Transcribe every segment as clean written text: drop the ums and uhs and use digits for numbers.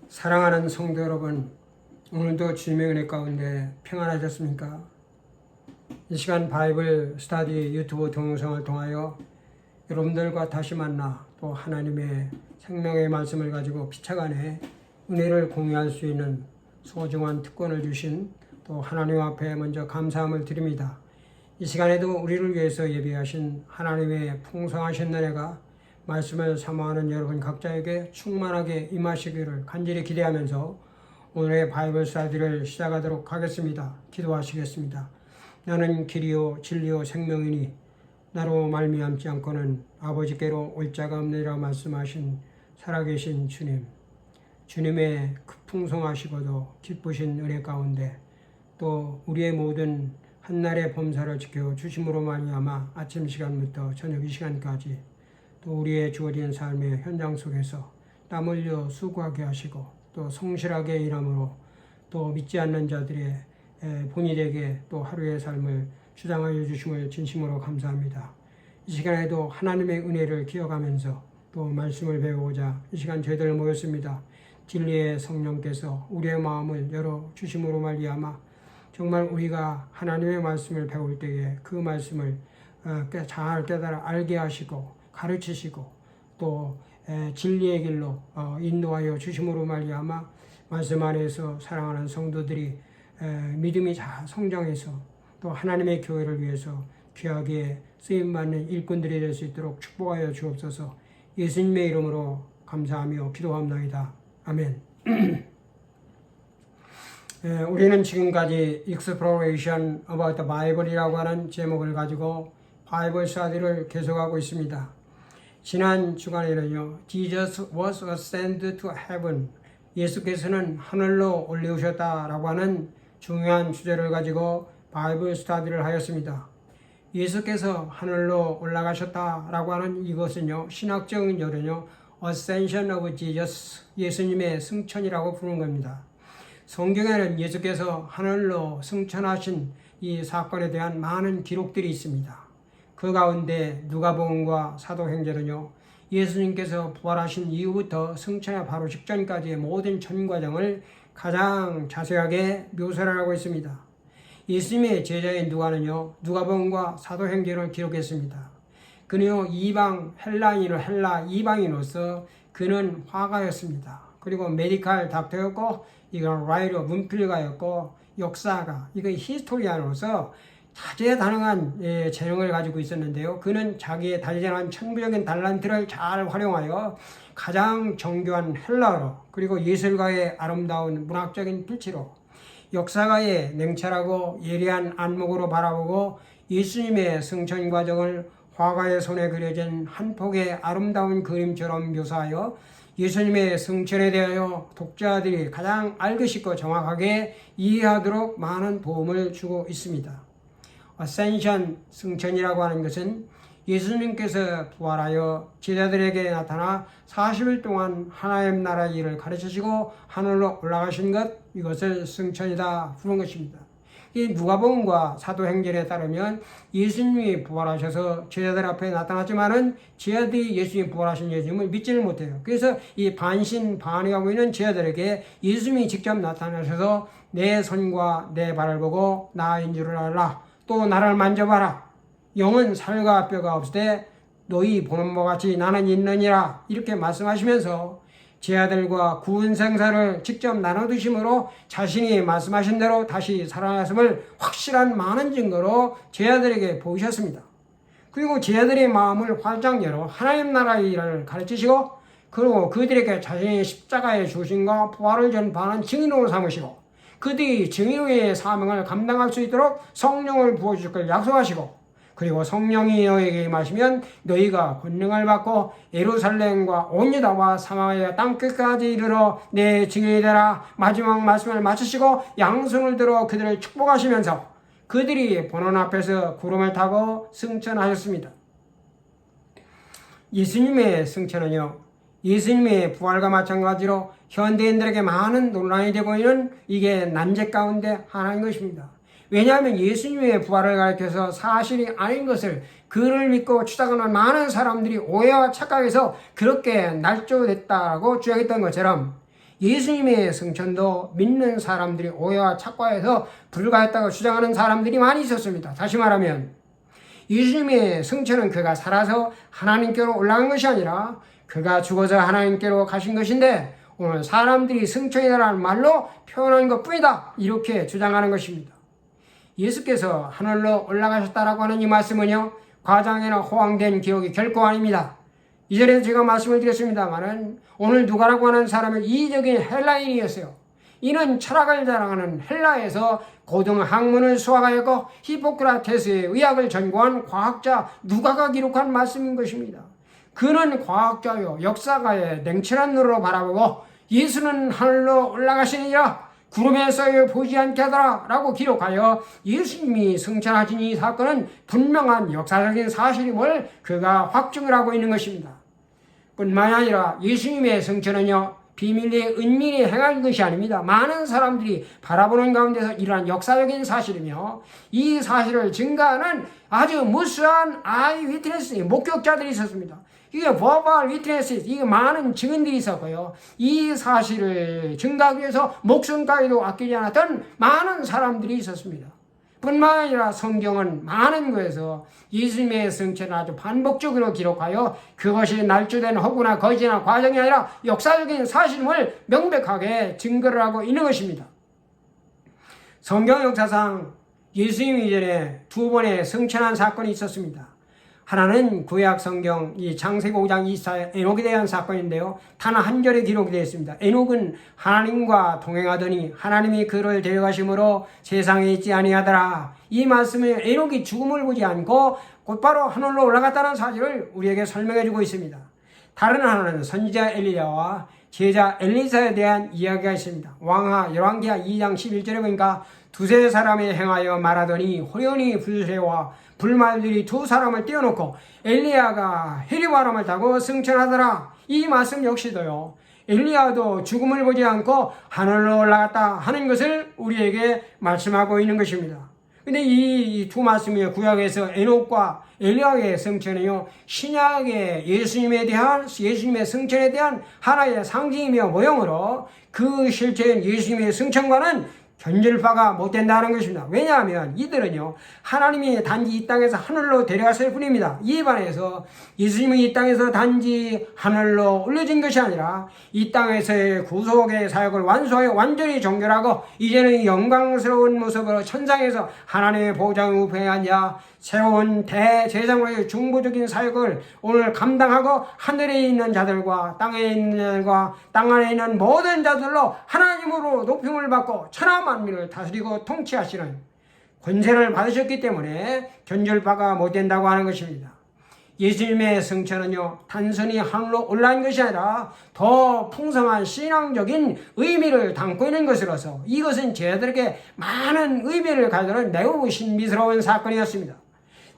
사랑하는 성도 여러분, 오늘도 주님의 은혜 가운데 평안하셨습니까? 이 시간 바이블 스터디 유튜브 동영상을 통하여 여러분들과 다시 만나 또 하나님의 생명의 말씀을 가지고 피차간에 은혜를 공유할 수 있는 소중한 특권을 주신 또 하나님 앞에 먼저 감사함을 드립니다. 이 시간에도 우리를 위해서 예비하신 하나님의 풍성하신 은혜가 말씀을 사모하는 여러분 각자에게 충만하게 임하시기를 간절히 기대하면서 오늘의 바이블 스터디를 시작하도록 하겠습니다. 기도하시겠습니다. 나는 길이요 진리요 생명이니 나로 말미암지 않고는 아버지께로 올 자가 없느니라 말씀하신 살아계신 주님, 주님의 그 풍성하시고도 기쁘신 은혜 가운데 또 우리의 모든 한날의 범사를 지켜 주심으로 말미암아 아침 시간부터 저녁 이 시간까지 또 우리의 주어진 삶의 현장 속에서 땀 흘려 수고하게 하시고 또 성실하게 일함으로 또 믿지 않는 자들의 본인에게 또 하루의 삶을 주장하여 주심을 진심으로 감사합니다. 이 시간에도 하나님의 은혜를 기억하면서 또 말씀을 배우고자 이 시간 저희들 모였습니다. 진리의 성령께서 우리의 마음을 열어 주심으로 말미암아 정말 우리가 하나님의 말씀을 배울 때에 그 말씀을 잘 깨달아 알게 하시고 가르치시고 또 진리의 길로 인도하여 주심으로 말미암아 말씀 안에서 사랑하는 성도들이 믿음이 잘 성장해서 또 하나님의 교회를 위해서 귀하게 쓰임받는 일꾼들이 될 수 있도록 축복하여 주옵소서. 예수님의 이름으로 감사하며 기도합나이다. 아멘. 우리는 지금까지 Exploration about the Bible이라고 하는 제목을 가지고 바이블 스터디를 계속하고 있습니다. 지난 주간에는요, Jesus was ascended to heaven, 예수께서는 하늘로 올리우셨다라고 하는 중요한 주제를 가지고 바이블 스터디를 하였습니다. 예수께서 하늘로 올라가셨다라고 하는 이것은요, 신학적인 요령요, Ascension of Jesus, 예수님의 승천이라고 부르는 겁니다. 성경에는 예수께서 하늘로 승천하신 이 사건에 대한 많은 기록들이 있습니다. 그 가운데 누가복음과 사도행전은요, 예수님께서 부활하신 이후부터 승천의 바로 직전까지의 모든 전 과정을 가장 자세하게 묘사를 하고 있습니다. 예수님의 제자인 누가는요, 누가복음과 사도행전을 기록했습니다. 그는요, 헬라 이방인으로서 그는 화가였습니다. 그리고 메디칼 닥터였고, 이건 라이터 문필가였고, 역사가, 이거 히스토리안으로서 다재다능한 재능을 가지고 있었는데요. 그는 자기의 다재다능한 천부적인 달란트를 잘 활용하여 가장 정교한 헬라어로 그리고 예술가의 아름다운 문학적인 필치로 역사가의 냉철하고 예리한 안목으로 바라보고 예수님의 승천 과정을 화가의 손에 그려진 한 폭의 아름다운 그림처럼 묘사하여 예수님의 승천에 대하여 독자들이 가장 알기 쉽고 정확하게 이해하도록 많은 도움을 주고 있습니다. 어센션, 승천이라고 하는 것은 예수님께서 부활하여 제자들에게 나타나 40일 동안 하나님 나라의 일을 가르치시고 하늘로 올라가신 것, 이것을 승천이다 부른 것입니다. 이 누가복음과 사도행전에 따르면 예수님이 부활하셔서 제자들 앞에 나타났지만은 제자들이 예수님 부활하신 예수님을 믿지를 못해요. 그래서 이 반신반의하고 있는 제자들에게 예수님이 직접 나타나셔서 내 손과 내 발을 보고 나인 줄을 알라. 또 나를 만져봐라. 영은 살과 뼈가 없으되 너희 보는 바 같이 나는 있느니라. 이렇게 말씀하시면서 제자들과 구원 생사를 직접 나눠드심으로 자신이 말씀하신 대로 다시 살아났음을 확실한 많은 증거로 제자들에게 보이셨습니다. 그리고 제자들의 마음을 활짝 열어 하나님 나라의 일을 가르치시고 그리고 그들에게 자신의 십자가의 죽으심과 부활을 전파하는 증인으로 삼으시고 그들이 증인의 사명을 감당할 수 있도록 성령을 부어주실 걸 약속하시고 그리고 성령이 너에게 임하시면 너희가 권능을 받고 예루살렘과 온 유다와 사마리아 땅끝까지 이르러 내 증인이 되라. 마지막 말씀을 마치시고 양손을 들어 그들을 축복하시면서 그들이 보는 앞에서 구름을 타고 승천하셨습니다. 예수님의 승천은요, 예수님의 부활과 마찬가지로 현대인들에게 많은 논란이 되고 있는 이게 난제 가운데 하나인 것입니다. 왜냐하면 예수님의 부활을 가리켜서 사실이 아닌 것을 그를 믿고 추적하는 많은 사람들이 오해와 착각해서 그렇게 날조됐다고 주장했던 것처럼 예수님의 승천도 믿는 사람들이 오해와 착각해서 불가했다고 주장하는 사람들이 많이 있었습니다. 다시 말하면 예수님의 승천은 그가 살아서 하나님께로 올라간 것이 아니라 그가 죽어서 하나님께로 가신 것인데 오늘 사람들이 승천이라는 말로 표현한 것뿐이다, 이렇게 주장하는 것입니다. 예수께서 하늘로 올라가셨다라고 하는 이 말씀은요, 과장이나 호황된 기록이 결코 아닙니다. 이전에 제가 말씀을 드렸습니다마는 오늘 누가라고 하는 사람은 이적인 헬라인이었어요. 이는 철학을 자랑하는 헬라에서 고등학문을 수학하였고 히포크라테스의 의학을 전공한 과학자 누가가 기록한 말씀인 것입니다. 그는 과학자요 역사가의 냉철한 눈으로 바라보고 예수는 하늘로 올라가시느니라 구름에서 보지 않게 하더라 라고 기록하여 예수님이 승천하신 이 사건은 분명한 역사적인 사실임을 그가 확증을 하고 있는 것입니다. 뿐만 아니라 예수님의 승천은요, 비밀리에 은밀히 행한 것이 아닙니다. 많은 사람들이 바라보는 가운데서 이러한 역사적인 사실이며 이 사실을 증가하는 아주 무수한 아이 위트네스, 목격자들이 있었습니다. 이게 버발 위트네스, 이게 많은 증인들이 있었고요. 이 사실을 증가하기 위해서 목숨까지도 아끼지 않았던 많은 사람들이 있었습니다. 뿐만 아니라 성경은 많은 곳에서 예수님의 승천을 아주 반복적으로 기록하여 그것이 날조된 허구나 거짓이나 과정이 아니라 역사적인 사실임을 명백하게 증거를 하고 있는 것입니다. 성경 역사상 예수님 이전에 두 번의 승천한 사건이 있었습니다. 하나는 구약 성경 이 창세기 5장 24절 에녹에 대한 사건인데요. 단 한 절에 기록이 되어 있습니다. 에녹은 하나님과 동행하더니 하나님이 그를 데려가심으로 세상에 있지 아니하더라. 이 말씀은 에녹이 죽음을 보지 않고 곧바로 하늘로 올라갔다는 사실을 우리에게 설명해 주고 있습니다. 다른 하나는 선지자 엘리야와 제자 엘리사에 대한 이야기가 있습니다. 왕하 열왕기하 2장 11절에 보니까 두세 사람이 행하여 말하더니 호련히 불새와 불말들이 두 사람을 띄워놓고 엘리야가 해리바람을 타고 승천하더라. 이 말씀 역시도요, 엘리야도 죽음을 보지 않고 하늘로 올라갔다 하는 것을 우리에게 말씀하고 있는 것입니다. 근데 이 두 말씀이 구약에서 에녹과 엘리야의 승천은요, 신약의 예수님의 승천에 대한 하나의 상징이며 모형으로 그 실체인 예수님의 승천과는 견줄 바가 못 된다는 것입니다. 왜냐하면 이들은요, 하나님이 단지 이 땅에서 하늘로 데려갔을 뿐입니다. 이에 반해서 예수님이 이 땅에서 단지 하늘로 올려진 것이 아니라 이 땅에서의 구속의 사역을 완수하여 완전히 종결하고 이제는 영광스러운 모습으로 천상에서 하나님의 보좌 우편에 앉아 새로운 대제사장으로의 중보적인 사역을 오늘 감당하고 하늘에 있는 자들과 땅에 있는 자들과 땅 안에 있는 모든 자들로 하나님으로 높임을 받고 천하 만민을 다스리고 통치하시는 권세를 받으셨기 때문에 견줄 바가 못 된다고 하는 것입니다. 예수님의 승천은요, 단순히 하늘로 올라간 것이 아니라 더 풍성한 신앙적인 의미를 담고 있는 것으로서 이것은 제자들에게 많은 의미를 가지는 매우 신비스러운 사건이었습니다.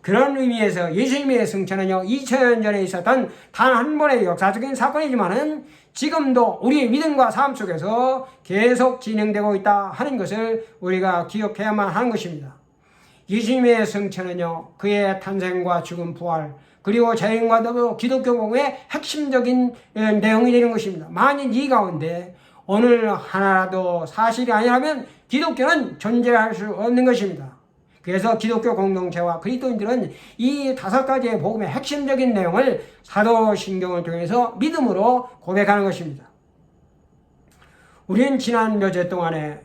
그런 의미에서 예수님의 승천은요, 2000년 전에 있었던 단 한 번의 역사적인 사건이지만은 지금도 우리의 믿음과 삶 속에서 계속 진행되고 있다 하는 것을 우리가 기억해야만 하는 것입니다. 예수님의 승천은요, 그의 탄생과 죽음, 부활, 그리고 재림과 더불어 기독교 복음의 핵심적인 내용이 되는 것입니다. 만일 이 가운데 어느 하나라도 사실이 아니라면 기독교는 존재할 수 없는 것입니다. 그래서 기독교 공동체와 그리스도인들은 이 5가지의 복음의 핵심적인 내용을 사도신경을 통해서 믿음으로 고백하는 것입니다. 우리는 지난 몇 주 동안에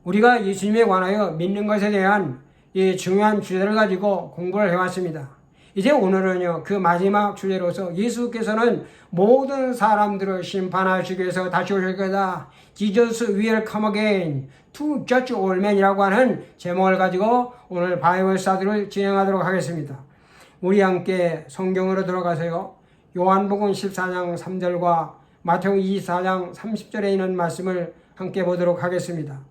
우리가 예수님에 관하여 믿는 것에 대한 이 중요한 주제를 가지고 공부를 해왔습니다. 이제 오늘은요, 그 마지막 주제로서 예수께서는 모든 사람들을 심판하시기 위해서 다시 오실 거다. Jesus will come again to judge all men이라고 하는 제목을 가지고 오늘 바이블 스터디를 진행하도록 하겠습니다. 우리 함께 성경으로 들어가세요. 요한복음 14장 3절과 마태복음 24장 30절에 있는 말씀을 함께 보도록 하겠습니다.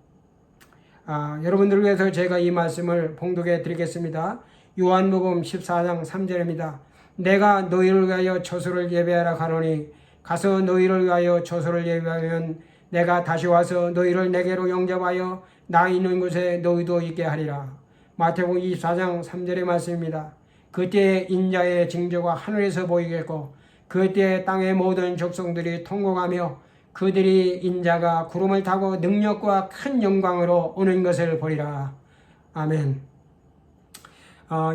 여러분들을 위해서 제가 이 말씀을 봉독해 드리겠습니다. 요한복음 14장 3절입니다. 내가 너희를 위하여 처소를 예배하라 가노니 가서 너희를 위하여 처소를 예배하면 내가 다시 와서 너희를 내게로 영접하여 나 있는 곳에 너희도 있게 하리라. 마태복음 24장 3절의 말씀입니다. 그때 인자의 징조가 하늘에서 보이겠고 그때 땅의 모든 족속들이 통곡하며 그들이 인자가 구름을 타고 능력과 큰 영광으로 오는 것을 보리라. 아멘.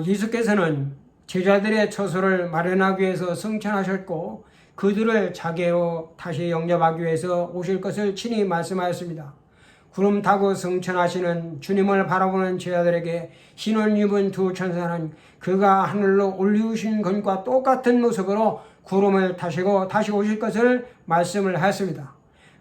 예수께서는 제자들의 처소를 마련하기 위해서 승천하셨고 그들을 자기로 다시 영접하기 위해서 오실 것을 친히 말씀하였습니다. 구름 타고 승천하시는 주님을 바라보는 제자들에게 흰옷 입은 두 천사는 그가 하늘로 올리우신 것과 똑같은 모습으로 구름을 타시고 다시 오실 것을 말씀을 하였습니다.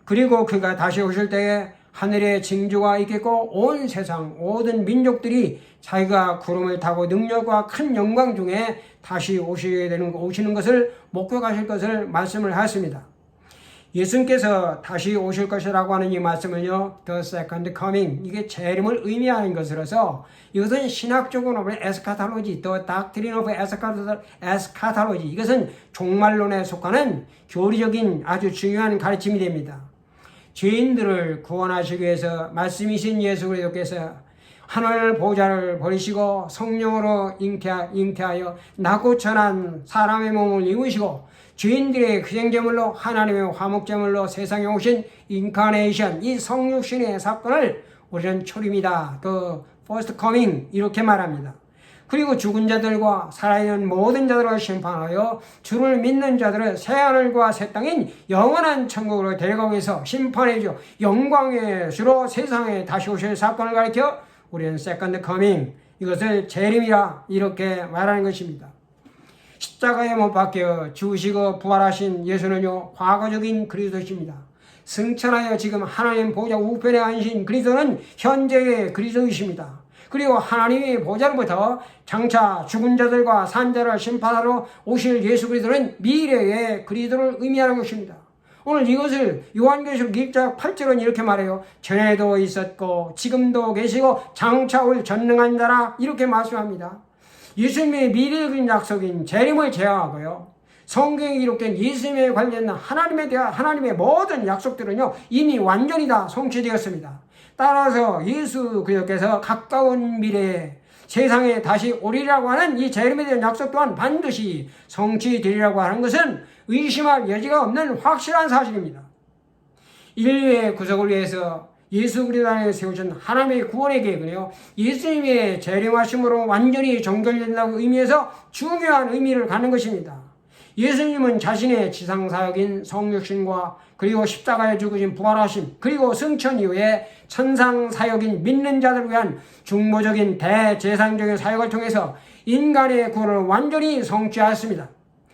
그리고 그가 다시 오실 때에 하늘에 징조가 있겠고 온 세상 모든 민족들이 자기가 구름을 타고 능력과 큰 영광 중에 다시 오시는 것을 목격하실 것을 말씀을 하였습니다. 예수님께서 다시 오실 것이라고 하는 이 말씀을요, The Second Coming, 이게 재림을 의미하는 것으로서 이것은 신학적으로 보면 에스카탈로지, The Doctrine of Eschatology, 이것은 종말론에 속하는 교리적인 아주 중요한 가르침이 됩니다. 죄인들을 구원하시기 위해서 말씀이신 예수 그리스도께서 하늘 보좌를 버리시고 성령으로 잉태하여 낮고 천한 사람의 몸을 입으시고 죄인들의 희생제물로 하나님의 화목제물로 세상에 오신 인카네이션, 이 성육신의 사건을 우리는 초림이다, The First Coming, 이렇게 말합니다. 그리고 죽은 자들과 살아있는 모든 자들을 심판하여 주를 믿는 자들을 새하늘과 새 땅인 영원한 천국으로 데려가기 위해서 심판해 주 영광의 주로 세상에 다시 오실 사건을 가리켜 우리는 Second Coming, 이것을 재림이라 이렇게 말하는 것입니다. 십자가에 못 박혀 죽으시고 부활하신 예수는요, 과거적인 그리스도십니다. 승천하여 지금 하나님 보좌 우편에 앉으신 그리스도는 현재의 그리스도이십니다. 그리고 하나님의 보좌로부터 장차 죽은 자들과 산 자를 심판하러 오실 예수 그리스도는 미래의 그리스도를 의미하는 것입니다. 오늘 이것을 요한계시록 1장 8절은 이렇게 말해요. 전에도 있었고 지금도 계시고 장차 올 전능한 자라, 이렇게 말씀합니다. 예수님의 미래적인 약속인 재림을 제어하고요, 성경에 기록된 예수님에 관련된 하나님의 모든 약속들은요 이미 완전히 다 성취되었습니다. 따라서 예수 그리스도께서 가까운 미래에 세상에 다시 오리라고 하는 이 재림에 대한 약속 또한 반드시 성취되리라고 하는 것은 의심할 여지가 없는 확실한 사실입니다. 인류의 구속을 위해서 예수 그리스도 안에 세우신 하나님의 구원의 계획은요, 예수님의 재림하심으로 완전히 종결된다고 의미해서 중요한 의미를 갖는 것입니다. 예수님은 자신의 지상사역인 성육신과 그리고 십자가에 죽으신 부활하심, 그리고 승천 이후에 천상사역인 믿는 자들을 위한 중보적인 대제사장적인 사역을 통해서 인간의 구원을 완전히 성취하였습니다.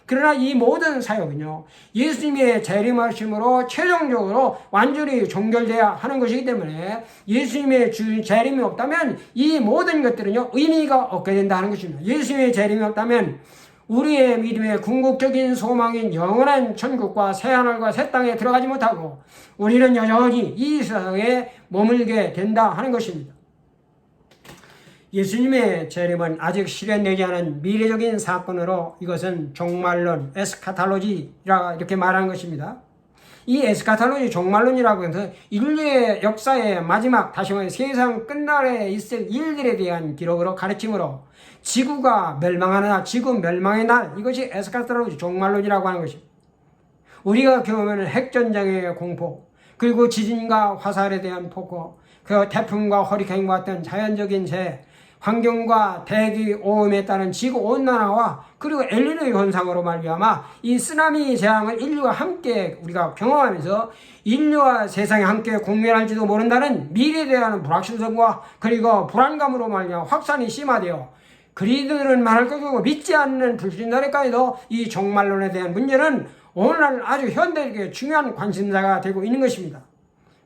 그러나 이 모든 사역은요, 예수님의 재림하심으로 최종적으로 완전히 종결돼야 하는 것이기 때문에 예수님의 재림이 없다면 이 모든 것들은요 의미가 없게 된다는 것입니다. 예수님의 재림이 없다면 우리의 믿음의 궁극적인 소망인 영원한 천국과 새하늘과 새 땅에 들어가지 못하고 우리는 여전히 이 세상에 머물게 된다 하는 것입니다. 예수님의 재림은 아직 실현되지 않은 미래적인 사건으로 이것은 종말론, 에스카탈로지라 이렇게 말하는 것입니다. 이 에스카탈로지, 종말론이라고 해서 인류의 역사의 마지막, 다시 말해 세상 끝날에 있을 일들에 대한 기록으로 가르침으로 지구가 멸망하는 날, 지구 멸망의 날, 이것이 에스카탈로지, 종말론이라고 하는 것입니다. 우리가 경험하는 핵전쟁의 공포, 그리고 지진과 화살에 대한 폭포, 그 태풍과 허리케인과 같은 자연적인 재해, 환경과 대기 오염에 따른 지구온난화와 그리고 엘니노 현상으로 말미암아 이 쓰나미 재앙을 인류가 함께 우리가 경험하면서 인류와 세상이 함께 공멸할지도 모른다는 미래에 대한 불확실성과 그리고 불안감으로 말미암아 확산이 심화되어 그리들은 말할 것이고 믿지 않는 불신자들까지도 이 종말론에 대한 문제는 오늘날 아주 현대에게 중요한 관심사가 되고 있는 것입니다.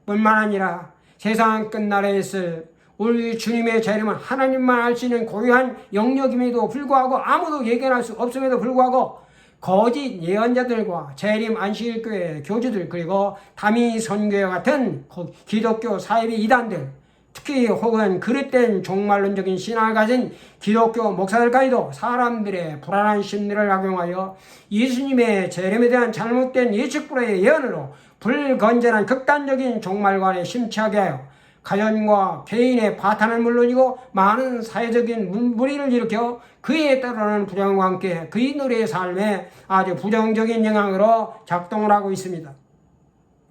뿐만 아니라 세상 끝날에 있을 우리 주님의 재림은 하나님만 알 수 있는 고유한 영역임에도 불구하고 아무도 예견할 수 없음에도 불구하고 거짓 예언자들과 재림 안식일교회 교주들, 그리고 다미 선교회 같은 기독교 사이비 이단들, 특히 혹은 그릇된 종말론적인 신앙을 가진 기독교 목사들까지도 사람들의 불안한 심리를 악용하여 예수님의 재림에 대한 잘못된 예측불허의 예언으로 불건전한 극단적인 종말관에 심취하게 하여 가정과 개인의 파탄은 물론이고 많은 사회적인 물의를 일으켜 그에 따르는 부정과 함께 그의 노래의 삶에 아주 부정적인 영향으로 작동을 하고 있습니다.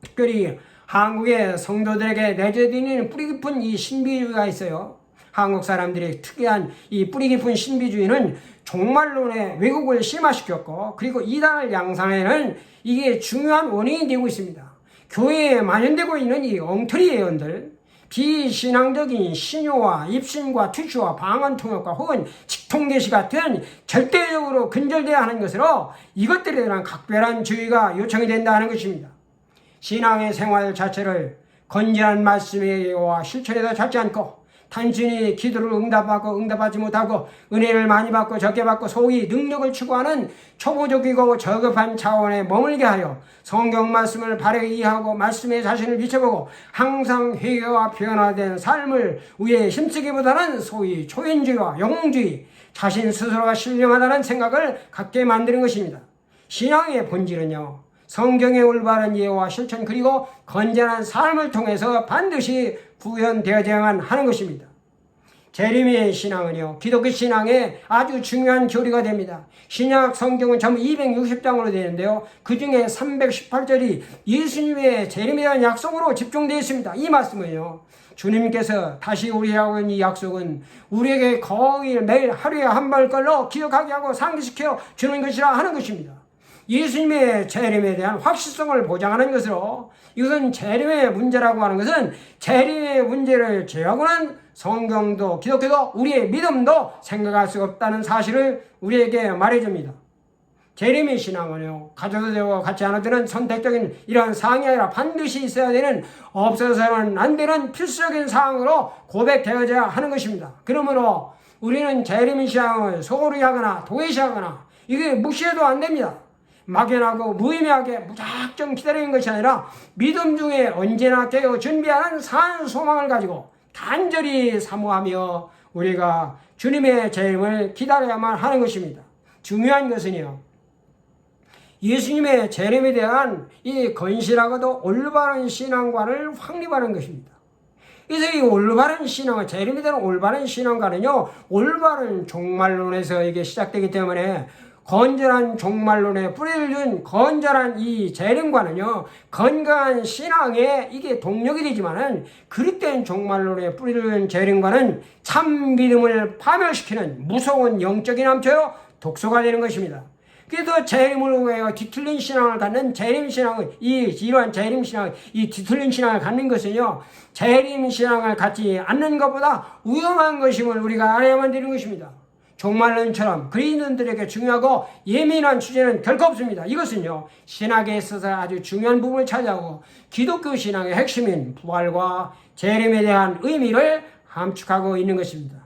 특별히 한국의 성도들에게 내재되는 뿌리 깊은 이 신비주의가 있어요. 한국 사람들이 특이한 이 뿌리 깊은 신비주의는 종말론의 왜곡을 심화시켰고, 그리고 이단을 양산에는 이게 중요한 원인이 되고 있습니다. 교회에 만연되고 있는 이 엉터리 예언들, 비신앙적인 신요와 입신과 투시와 방언통역과 혹은 직통계시 같은 절대적으로 근절되어야 하는 것으로 이것들에 대한 각별한 주의가 요청이 된다 하는 것입니다. 신앙의 생활 자체를 건전한 말씀의 예와 실천에서 찾지 않고 단순히 기도를 응답하고 응답하지 못하고 은혜를 많이 받고 적게 받고 소위 능력을 추구하는 초보적이고 저급한 차원에 머물게 하여 성경 말씀을 바르게 이해하고 말씀에 자신을 비춰보고 항상 회개와 변화된 삶을 위해 힘쓰기보다는 소위 초연주의와 영웅주의, 자신 스스로가 신령하다는 생각을 갖게 만드는 것입니다. 신앙의 본질은요, 성경의 올바른 이해와 실천 그리고 건전한 삶을 통해서 반드시 구현되어야만 하는 것입니다. 재림의 신앙은요, 기독교 신앙의 아주 중요한 교리가 됩니다. 신약 성경은 전부 260장으로 되는데요, 그 중에 318절이 예수님의 재림에 대한 약속으로 집중되어 있습니다. 이 말씀은요, 주님께서 다시 오리라고 하는 이 약속은 우리에게 거의 매일 하루에 한 발걸로 기억하게 하고 상기시켜 주는 것이라 하는 것입니다. 예수님의 재림에 대한 확실성을 보장하는 것으로, 이것은 재림의 문제라고 하는 것은 재림의 문제를 제외하고는 성경도 기독교도 우리의 믿음도 생각할 수 없다는 사실을 우리에게 말해줍니다. 재림의 신앙은요, 가져도 되고 갖지 않아도 되는 선택적인 이러한 사항이 아니라 반드시 있어야 되는, 없어서는 안 되는 필수적인 사항으로 고백되어져야 하는 것입니다. 그러므로 우리는 재림의 신앙을 소홀히 하거나 도외시하거나 이게 무시해도 안 됩니다. 막연하고 무의미하게 무작정 기다리는 것이 아니라 믿음 중에 언제나 깨어 준비하는 산 소망을 가지고 간절히 사모하며 우리가 주님의 재림을 기다려야만 하는 것입니다. 중요한 것은요, 예수님의 재림에 대한 이 건실하고도 올바른 신앙관을 확립하는 것입니다. 그래서 이 올바른 신앙은, 재림에 대한 올바른 신앙관은요, 올바른 종말론에서 이게 시작되기 때문에 건전한 종말론에 뿌리를 둔 건전한 이 재림과는요, 건강한 신앙에 이게 동력이 되지만은, 그릇된 종말론에 뿌리를 둔 재림과는 참 믿음을 파멸시키는 무서운 영적인 암초요, 독소가 되는 것입니다. 그래서 재림을 위하여 뒤틀린 신앙을 갖는 재림 신앙을, 이러한 재림 신앙, 이 뒤틀린 신앙을 갖는 것은요, 재림 신앙을 갖지 않는 것보다 위험한 것임을 우리가 알아야만 되는 것입니다. 종말론처럼 그리스도인들에게 중요하고 예민한 주제는 결코 없습니다. 이것은요, 신학에 있어서 아주 중요한 부분을 차지하고 기독교 신앙의 핵심인 부활과 재림에 대한 의미를 함축하고 있는 것입니다.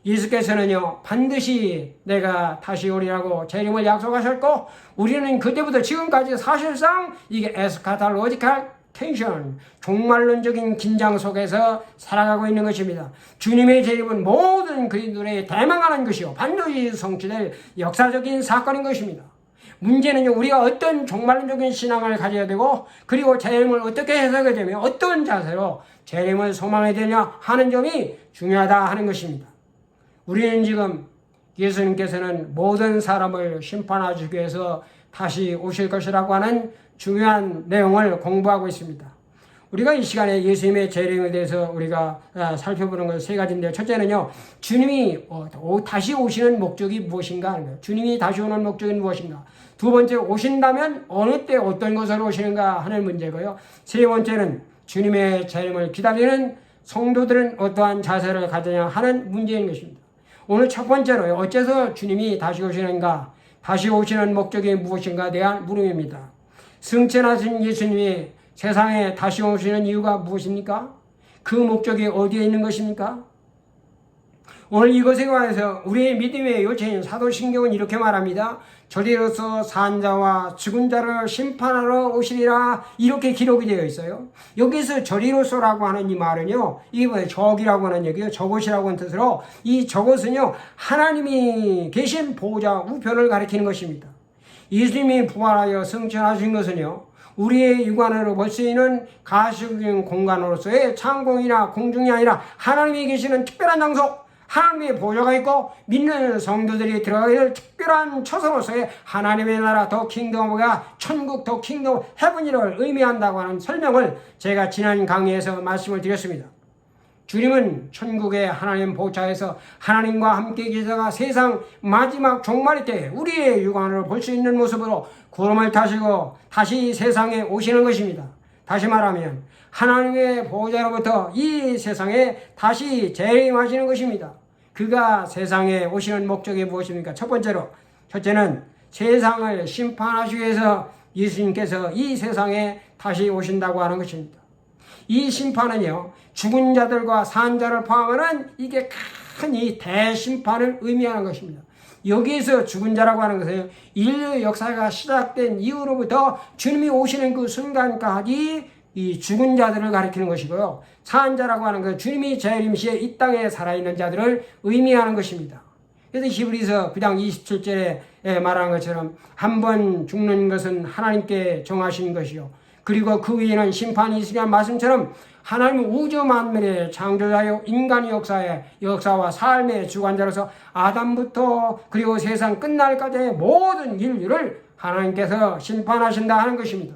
예수께서는요, 반드시 내가 다시 오리라고 재림을 약속하셨고, 우리는 그때부터 지금까지 사실상 이게 에스카탈로지칼 텐션, 종말론적인 긴장 속에서 살아가고 있는 것입니다. 주님의 재림은 모든 그리스도인들의 대망하는 것이요, 반드시 성취될 역사적인 사건인 것입니다. 문제는요, 우리가 어떤 종말론적인 신앙을 가져야 되고, 그리고 재림을 어떻게 해석해야 되며 어떤 자세로 재림을 소망해야 되냐 하는 점이 중요하다 하는 것입니다. 우리는 지금 예수님께서는 모든 사람을 심판하시기 위해서 다시 오실 것이라고 하는 중요한 내용을 공부하고 있습니다. 우리가 이 시간에 예수님의 재림에 대해서 우리가 살펴보는 것 세 가지인데요. 첫째는요, 주님이 다시 오시는 목적이 무엇인가 하는 거예요. 주님이 다시 오는 목적이 무엇인가. 두 번째, 오신다면 어느 때 어떤 것으로 오시는가 하는 문제고요. 세 번째는 주님의 재림을 기다리는 성도들은 어떠한 자세를 가져야 하는 문제인 것입니다. 오늘 첫 번째로 어째서 주님이 다시 오시는가, 다시 오시는 목적이 무엇인가에 대한 물음입니다. 승천하신 예수님이 세상에 다시 오시는 이유가 무엇입니까? 그 목적이 어디에 있는 것입니까? 오늘 이것에 관해서 우리의 믿음의 요체인 사도신경은 이렇게 말합니다. 저리로서 산자와 죽은 자를 심판하러 오시리라, 이렇게 기록이 되어 있어요. 여기서 저리로서라고 하는 이 말은요, 이게 저기라고 하는 얘기예요. 저곳이라고 하는 뜻으로, 이 저곳은요, 하나님이 계신 보좌 우편을 가리키는 것입니다. 예수님이 부활하여 승천하신 것은요, 우리의 육안으로 볼 수 있는 가시적인 공간으로서의 창공이나 공중이 아니라 하나님이 계시는 특별한 장소, 하나님의 보좌가 있고 믿는 성도들이 들어가게 될 특별한 처소로서의 하나님의 나라 더 킹덤과 천국 더 킹덤 헤븐이를 의미한다고 하는 설명을 제가 지난 강의에서 말씀을 드렸습니다. 주님은 천국의 하나님 보좌에서 하나님과 함께 계시다가 세상 마지막 종말의 때 우리의 육안으로 볼 수 있는 모습으로 구름을 타시고 다시 세상에 오시는 것입니다. 다시 말하면 하나님의 보좌로부터 이 세상에 다시 재림하시는 것입니다. 그가 세상에 오시는 목적이 무엇입니까? 첫째는 세상을 심판하시기 위해서 예수님께서 이 세상에 다시 오신다고 하는 것입니다. 이 심판은요, 죽은 자들과 산 자를 포함하는 이게 큰 이 대심판을 의미하는 것입니다. 여기에서 죽은 자라고 하는 것은 인류 역사가 시작된 이후로부터 주님이 오시는 그 순간까지 이 죽은 자들을 가리키는 것이고요. 산 자라고 하는 것은 주님이 재림 시에 이 땅에 살아있는 자들을 의미하는 것입니다. 그래서 히브리서 9장 27절에 말하는 것처럼 한 번 죽는 것은 하나님께 정하신 것이요. 그리고 그 위에는 심판이 있으리라는 말씀처럼 하나님은 우주 만물의 창조자요 인간의 역사와 삶의 주관자로서 아담부터 그리고 세상 끝날까지의 모든 인류를 하나님께서 심판하신다 하는 것입니다.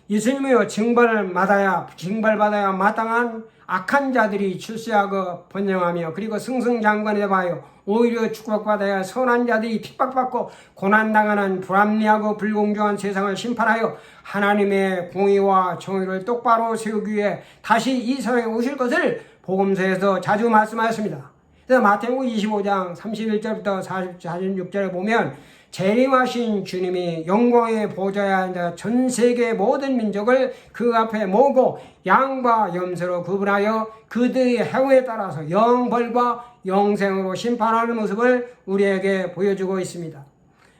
예수님이요 징벌받아야 마땅한 악한 자들이 출세하고 번영하며 그리고 승승장구하게 되어요. 오히려 축복받아야 선한 자들이 핍박받고 고난당하는 불합리하고 불공정한 세상을 심판하여 하나님의 공의와 정의를 똑바로 세우기 위해 다시 이 세상에 오실 것을 복음서에서 자주 말씀하였습니다. 그래서 마태복음 25장 31절부터 46절에 보면 재림하신 주님이 영광의 보좌에 앉아 전 세계 모든 민족을 그 앞에 모으고 양과 염소로 구분하여 그들의 행위에 따라서 영벌과 영생으로 심판하는 모습을 우리에게 보여주고 있습니다.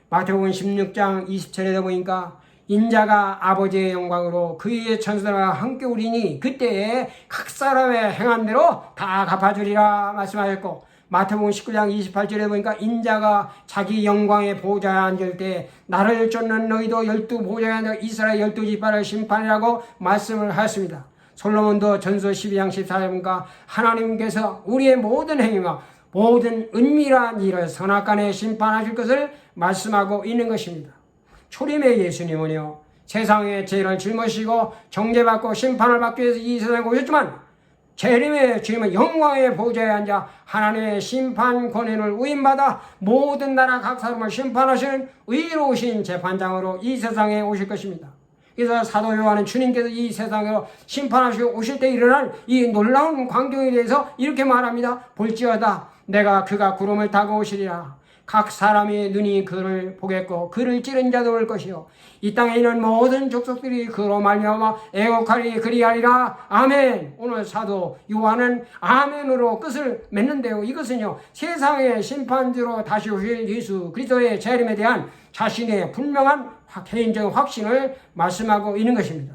마태복음 16장 20절에 보니까 인자가 아버지의 영광으로 그의 천사들과 함께 오리니 그때에 각 사람의 행한 대로 다 갚아주리라 말씀하셨고, 마태복음 19장 28절에 보니까 인자가 자기 영광의 보좌에 앉을 때 나를 쫓는 너희도 12보좌에 앉아 이스라엘 12지파를 심판이라고 말씀을 하였습니다. 솔로몬도 전서 12장 14절에 보니까 하나님께서 우리의 모든 행위와 모든 은밀한 일을 선악간에 심판하실 것을 말씀하고 있는 것입니다. 초림의 예수님은요, 세상의 죄를 짊어지시고 정죄받고 심판을 받기 위해서 이 세상에 오셨지만 재림의 주님은 영광의 보좌에 앉아 하나님의 심판 권한을 위임받아 모든 나라 각 사람을 심판하시는 의로우신 재판장으로 이 세상에 오실 것입니다. 그래서 사도 요한은 주님께서 이 세상으로 심판하시고 오실 때 일어날 이 놀라운 광경에 대해서 이렇게 말합니다. 볼지어다 내가 그가 구름을 타고 오시리라. 각 사람의 눈이 그를 보겠고 그를 찌른 자도 올 것이요 이 땅에 있는 모든 족속들이 그로 말미암아 애곡하리 그리하리라. 아멘. 오늘 사도 요한은 아멘으로 끝을 맺는데요, 이것은요 세상의 심판주로 다시 오실 예수 그리스도의 재림에 대한 자신의 분명한 개인적인 확신을 말씀하고 있는 것입니다.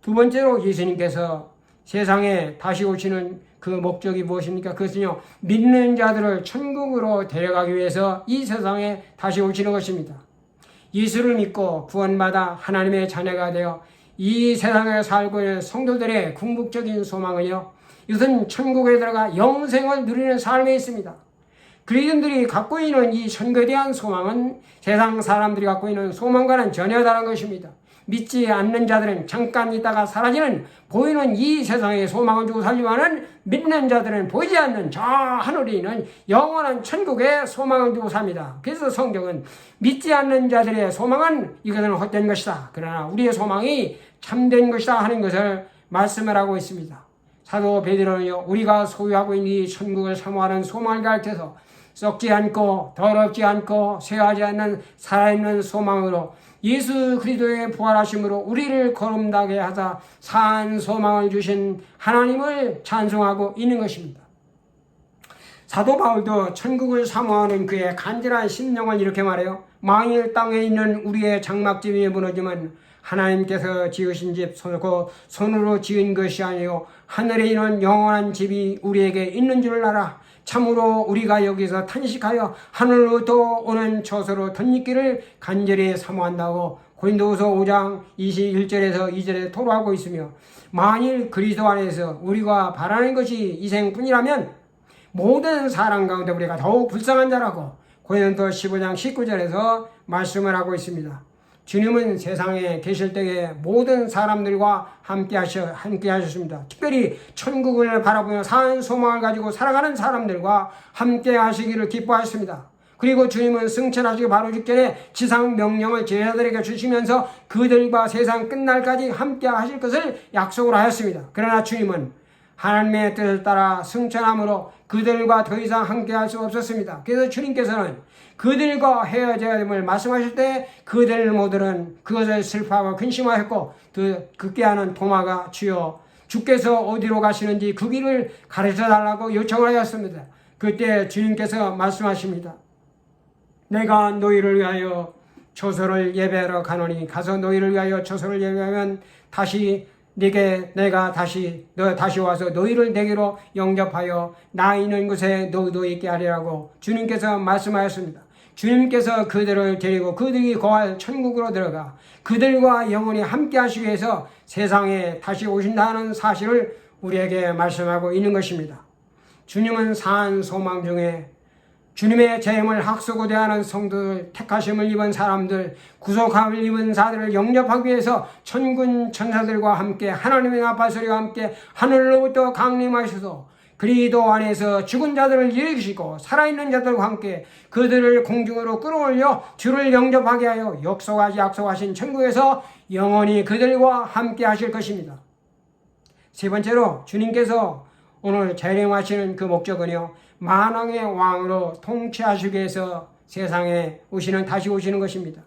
두 번째로 예수님께서 세상에 다시 오시는 그 목적이 무엇입니까? 그것은요, 믿는 자들을 천국으로 데려가기 위해서 이 세상에 다시 오시는 것입니다. 예수를 믿고 구원받아 하나님의 자녀가 되어 이 세상에 살고 있는 성도들의 궁극적인 소망은요, 이것은 천국에 들어가 영생을 누리는 삶에 있습니다. 그리스도인들이 갖고 있는 이 천국에 대한 소망은 세상 사람들이 갖고 있는 소망과는 전혀 다른 것입니다. 믿지 않는 자들은 잠깐 있다가 사라지는 보이는 이 세상의 소망을 주고 살지만은 믿는 자들은 보이지 않는 저 하늘에 있는 영원한 천국의 소망을 주고 삽니다. 그래서 성경은 믿지 않는 자들의 소망은 이것은 헛된 것이다. 그러나 우리의 소망이 참된 것이다 하는 것을 말씀을 하고 있습니다. 사도 베드로는요, 우리가 소유하고 있는 이 천국을 사모하는 소망을 가르쳐서 썩지 않고 더럽지 않고 쇠하지 않는 살아있는 소망으로 예수 그리스도의 부활하심으로 우리를 거듭나게 하사 산 소망을 주신 하나님을 찬송하고 있는 것입니다. 사도 바울도 천국을 사모하는 그의 간절한 심령을 이렇게 말해요. 만일 땅에 있는 우리의 장막집이 무너지면 하나님께서 지으신 집 손으로 지은 것이 아니요 하늘에 있는 영원한 집이 우리에게 있는 줄 알아. 참으로 우리가 여기서 탄식하여 하늘로부터 오는 처소로 덧입기를 간절히 사모한다고 고린도후서 5장 21절에서 2절에 토로하고 있으며, 만일 그리스도 안에서 우리가 바라는 것이 이 생뿐이라면 모든 사람 가운데 우리가 더욱 불쌍한 자라고 고린도 15장 19절에서 말씀을 하고 있습니다. 주님은 세상에 계실 때에 모든 사람들과 함께 하셨습니다. 특별히 천국을 바라보며 사한 소망을 가지고 살아가는 사람들과 함께 하시기를 기뻐하셨습니다. 그리고 주님은 승천하시기 바로 직전에 지상 명령을 제자들에게 주시면서 그들과 세상 끝날까지 함께 하실 것을 약속을 하였습니다. 그러나 주님은 하나님의 뜻을 따라 승천함으로 그들과 더 이상 함께 할 수 없었습니다. 그래서 주님께서는 그들과 헤어져야 됨을 말씀하실 때 그들 모두는 그것을 슬퍼하고 근심하였고 극계하는 도마가 주여 주께서 어디로 가시는지 그 길을 가르쳐 달라고 요청을 하였습니다. 그때 주님께서 말씀하십니다. 내가 너희를 위하여 초소를 예배하러 가노니 가서 너희를 위하여 초소를 예배하면 다시 내가 다시 와서 너희를 내게로 영접하여 나 있는 곳에 너희도 있게 하리라고 주님께서 말씀하였습니다. 주님께서 그들을 데리고 그들이 거할 천국으로 들어가 그들과 영원히 함께 하시기 위해서 세상에 다시 오신다는 사실을 우리에게 말씀하고 있는 것입니다. 주님은 사한 소망 중에 주님의 재림을 학수고 대하는 성도들, 택하심을 입은 사람들, 구속함을 입은 자들을 영접하기 위해서 천군 천사들과 함께 하나님의 나팔소리와 함께 하늘로부터 강림하셔서 그리스도 안에서 죽은 자들을 일으키시고 살아있는 자들과 함께 그들을 공중으로 끌어올려 주를 영접하게 하여 약속하신 천국에서 영원히 그들과 함께 하실 것입니다. 세 번째로 주님께서 오늘 재림하시는 그 목적은요, 만왕의 왕으로 통치하시기 위해서 세상에 다시 오시는 것입니다.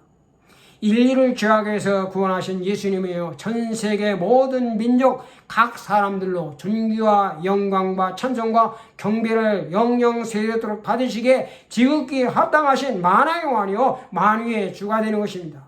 인류를 죄악에서 구원하신 예수님이요, 전 세계 모든 민족 각 사람들로 존귀와 영광과 찬송과 경배를 영영 세대도록 받으시기에 지극히 합당하신 만왕의 왕이요 만유의 주가 되는 것입니다.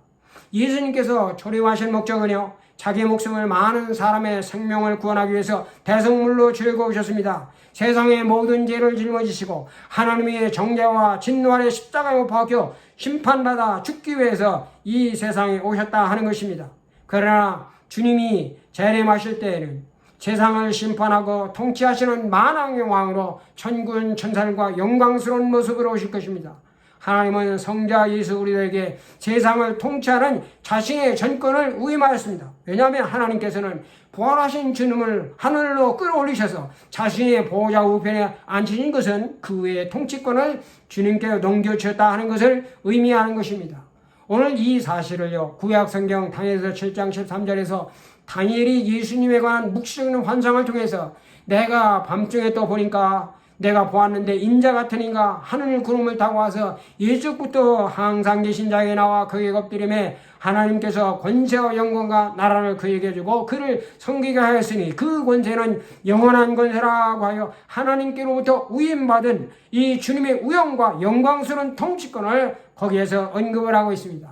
예수님께서 초림하신 목적은요, 자기 목숨을 많은 사람의 생명을 구원하기 위해서 대성물로 들고 오셨습니다. 세상의 모든 죄를 짊어지시고 하나님의 정죄와 진노 아래 십자가에 못 박혀 심판받아 죽기 위해서 이 세상에 오셨다 하는 것입니다. 그러나 주님이 재림하실 때에는 세상을 심판하고 통치하시는 만왕의 왕으로 천군 천사들과 영광스러운 모습으로 오실 것입니다. 하나님은 성자 예수 우리에게 세상을 통치하는 자신의 전권을 위임하였습니다. 왜냐하면 하나님께서는 부활하신 주님을 하늘로 끌어올리셔서 자신의 보호자 우편에 앉히신 것은 그 외의 통치권을 주님께 넘겨주셨다 하는 것을 의미하는 것입니다. 오늘 이 사실을요, 구약성경 다니엘서 7장 13절에서 다니엘이 예수님에 관한 묵시적인 환상을 통해서 내가 밤중에 또 보니까 내가 보았는데 인자 같은 이가 하늘 구름을 타고 와서 예적부터 항상 계신 자에게 나와 그에게 엎드리매 하나님께서 권세와 영광과 나라를 그에게 주고 그를 섬기게 하였으니 그 권세는 영원한 권세라고 하여 하나님께로부터 위임받은 이 주님의 우영과 영광스러운 통치권을 거기에서 언급을 하고 있습니다.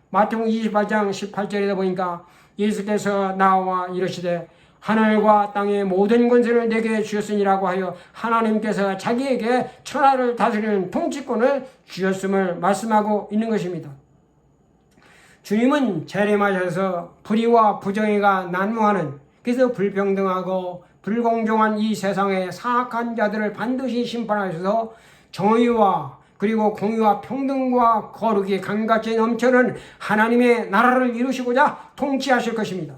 마태복음 28장 18절에도 보니까 예수께서 나와 이르시되 하늘과 땅의 모든 권세를 내게 주셨으니라고 하여 하나님께서 자기에게 천하를 다스리는 통치권을 주셨음을 말씀하고 있는 것입니다. 주님은 재림하셔서 불의와 부정의가 난무하는, 그래서 불평등하고 불공정한 이 세상의 사악한 자들을 반드시 심판하셔서 정의와 그리고 공의와 평등과 거룩이 강같이 넘쳐는 하나님의 나라를 이루시고자 통치하실 것입니다.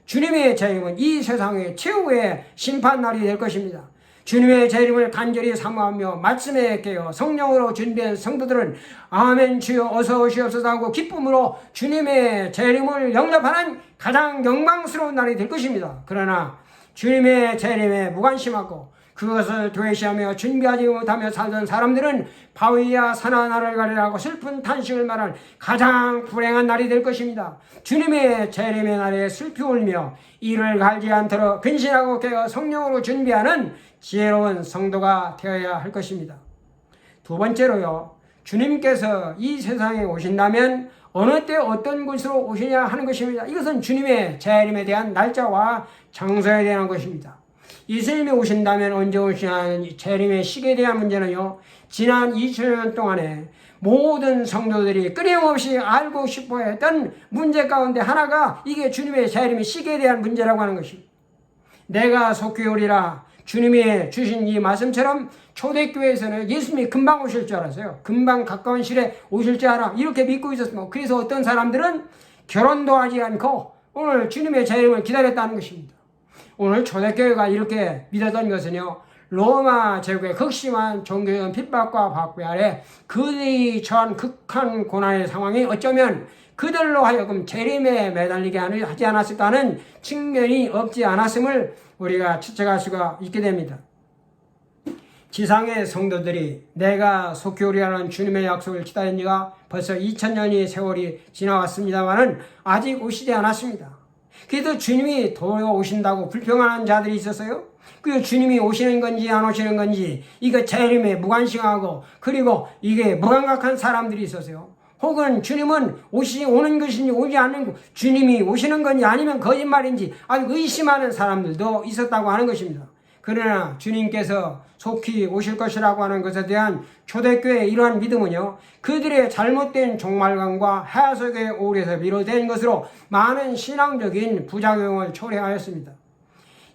주님의 재림은 이 세상의 최후의 심판날이 될 것입니다. 주님의 재림을 간절히 사모하며 말씀에 깨어 성령으로 준비한 성도들은 아멘 주여 어서 오시옵소서 하고 기쁨으로 주님의 재림을 영접하는 가장 영광스러운 날이 될 것입니다. 그러나 주님의 재림에 무관심하고 그것을 도외시하며 준비하지 못하며 살던 사람들은 바위야 산하 나를 가리라고 슬픈 탄식을 말한 가장 불행한 날이 될 것입니다. 주님의 재림의 날에 슬피 울며 이를 갈지 않도록 근신하고 깨어 성령으로 준비하는 지혜로운 성도가 되어야 할 것입니다. 두 번째로요, 주님께서 이 세상에 오신다면 어느 때 어떤 곳으로 오시냐 하는 것입니다. 이것은 주님의 재림에 대한 날짜와 장소에 대한 것입니다. 예수님이 오신다면 언제 오시냐는 재림의 시기에 대한 문제는요, 지난 2000년 동안에 모든 성도들이 끊임없이 알고 싶어 했던 문제 가운데 하나가 이게 주님의 재림의 시기에 대한 문제라고 하는 것입니다. 내가 속히 오리라 주님이 주신 이 말씀처럼 초대교회에서는 예수님이 금방 오실 줄 알았어요. 금방 가까운 시일에 오실 줄 알아. 이렇게 믿고 있었습니다. 그래서 어떤 사람들은 결혼도 하지 않고 오늘 주님의 재림을 기다렸다는 것입니다. 오늘 초대교회가 이렇게 믿었던 것은요, 로마 제국의 극심한 종교적인 핍박과 박해 아래 그들이 처한 극한 고난의 상황이 어쩌면 그들로 하여금 재림에 매달리게 하지 않았을까는 측면이 없지 않았음을 우리가 추측할 수가 있게 됩니다. 지상의 성도들이 내가 속히 오리라는 주님의 약속을 기다린 지가 벌써 2000년의 세월이 지나왔습니다만은 아직 오시지 않았습니다. 그래도 주님이 돌아오신다고 불평하는 자들이 있었어요. 그 주님이 오시는 건지 안 오시는 건지 이거 재림에 무관심하고 그리고 이게 무감각한 사람들이 있었어요. 혹은 주님은 오는 것인지 오지 않는 것, 주님이 오시는 건지 아니면 거짓말인지 아주 의심하는 사람들도 있었다고 하는 것입니다. 그러나 주님께서 속히 오실 것이라고 하는 것에 대한 초대교회의 이러한 믿음은요, 그들의 잘못된 종말관과 해석의 오류에서 비롯된 것으로 많은 신앙적인 부작용을 초래하였습니다.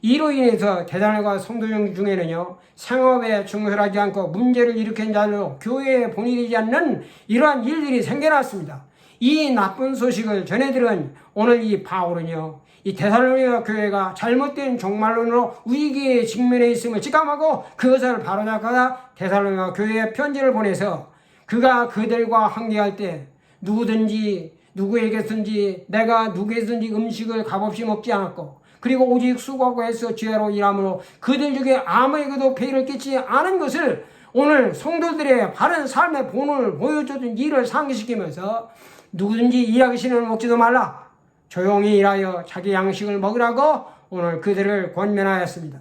이로 인해서 대단과 성도 중에는요, 생업에 충실하지 않고 문제를 일으킨 자로 교회에 본인이지 않는 이러한 일들이 생겨났습니다. 이 나쁜 소식을 전해들은 오늘 이 바울은요, 이 데살로니가 교회가 잘못된 종말론으로 위기에 직면해 있음을 직감하고 그것을 바로잡아서 데살로니가 교회에 편지를 보내서 그가 그들과 항대할 때 누구에게든지 내가 누구에게든지 음식을 값없이 먹지 않았고 그리고 오직 수고하고 해서 죄로 일함으로 그들 중에 아무에게도 폐를 끼치지 않은 것을 오늘 성도들의 바른 삶의 본을 보여주던 일을 상기시키면서 누구든지 일하기 싫으면 먹지도 말라. 조용히 일하여 자기 양식을 먹으라고 오늘 그들을 권면하였습니다.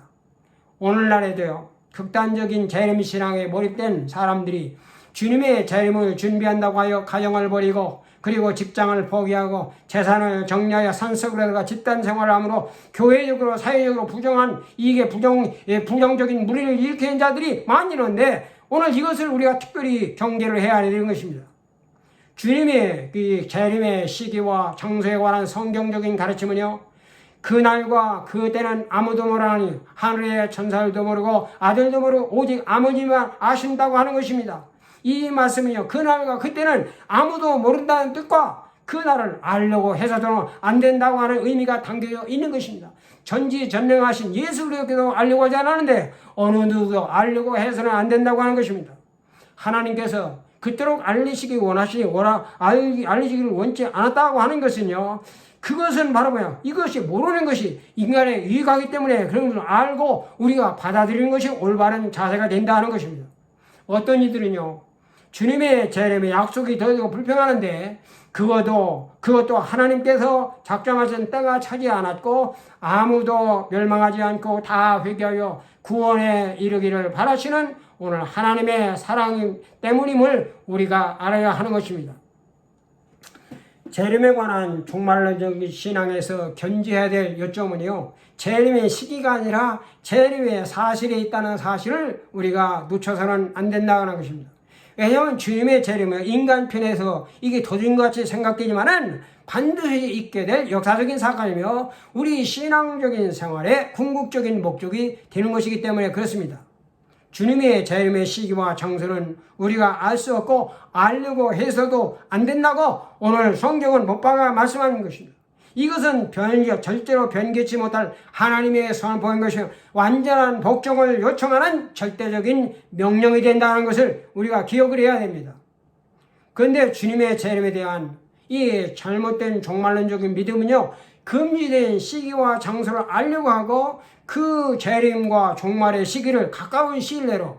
오늘날에도요, 극단적인 재림 신앙에 몰입된 사람들이 주님의 재림을 준비한다고 하여 가정을 버리고 그리고 직장을 포기하고 재산을 정리하여 산속으로 들어가 집단 생활을 함으로 교회적으로 사회적으로 부정적인 무리를 일으키는 자들이 많이는데 오늘 이것을 우리가 특별히 경계를 해야 되는 것입니다. 주님의 그 재림의 시기와 장소에 관한 성경적인 가르침은요, 그날과 그때는 아무도 모르나니 하늘의 천사들도 모르고 아들도 모르고 오직 아버지만 아신다고 하는 것입니다. 이 말씀은요, 그날과 그때는 아무도 모른다는 뜻과 그날을 알려고 해서도 안 된다고 하는 의미가 담겨져 있는 것입니다. 전지전능하신 예수 그리스도도 알려고 하지 않았는데 어느 누구도 알려고 해서는 안 된다고 하는 것입니다. 하나님께서 그토록 알리시기를 원치 않았다고 하는 것은요, 그것은 바로 이것이 모르는 것이 인간의 유익하기 때문에 그런 것을 알고 우리가 받아들이는 것이 올바른 자세가 된다는 것입니다. 어떤 이들은요, 주님의 재림의 약속이 더디고 불평하는데 그것도 하나님께서 작정하신 때가 차지 않았고 아무도 멸망하지 않고 다 회개하여 구원에 이르기를 바라시는 오늘 하나님의 사랑 때문임을 우리가 알아야 하는 것입니다. 재림에 관한 종말론적 신앙에서 견지해야 될 요점은요, 재림의 시기가 아니라 재림의 사실에 있다는 사실을 우리가 놓쳐서는 안 된다는 것입니다. 왜냐하면 주님의 재림은 인간 편에서 이게 도둑인 것 같이 생각되지만은 반드시 있게 될 역사적인 사건이며 우리 신앙적인 생활의 궁극적인 목적이 되는 것이기 때문에 그렇습니다. 주님의 재림의 시기와 장소는 우리가 알 수 없고 알려고 해서도 안 된다고 오늘 성경은 못 박아 말씀하는 것입니다. 이것은 절대로 변개치 못할 하나님의 선포인 것이요 완전한 복종을 요청하는 절대적인 명령이 된다는 것을 우리가 기억을 해야 됩니다. 그런데 주님의 재림에 대한 이 잘못된 종말론적인 믿음은요, 금지된 시기와 장소를 알려고 하고 그 재림과 종말의 시기를 가까운 시일 내로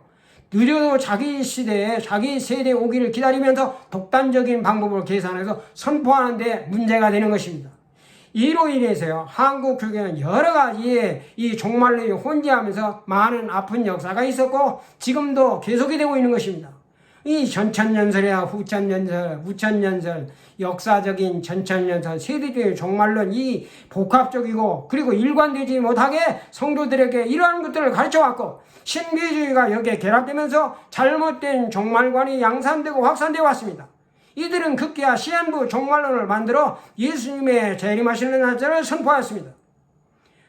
느려도 자기 시대에 자기 세대에 오기를 기다리면서 독단적인 방법으로 계산해서 선포하는 데 문제가 되는 것입니다. 이로 인해서요, 한국 교회는 여러 가지의 이 종말론이 혼재하면서 많은 아픈 역사가 있었고 지금도 계속이 되고 있는 것입니다. 이 전천년설이나 후천년설, 우천년설, 역사적인 전천년설, 세대주의 종말론 이 복합적이고 그리고 일관되지 못하게 성도들에게 이러한 것들을 가르쳐왔고 신비주의가 여기에 결합되면서 잘못된 종말관이 양산되고 확산되어 왔습니다. 이들은 급기야 시한부 종말론을 만들어 예수님의 재림하시는 날짜를 선포하였습니다.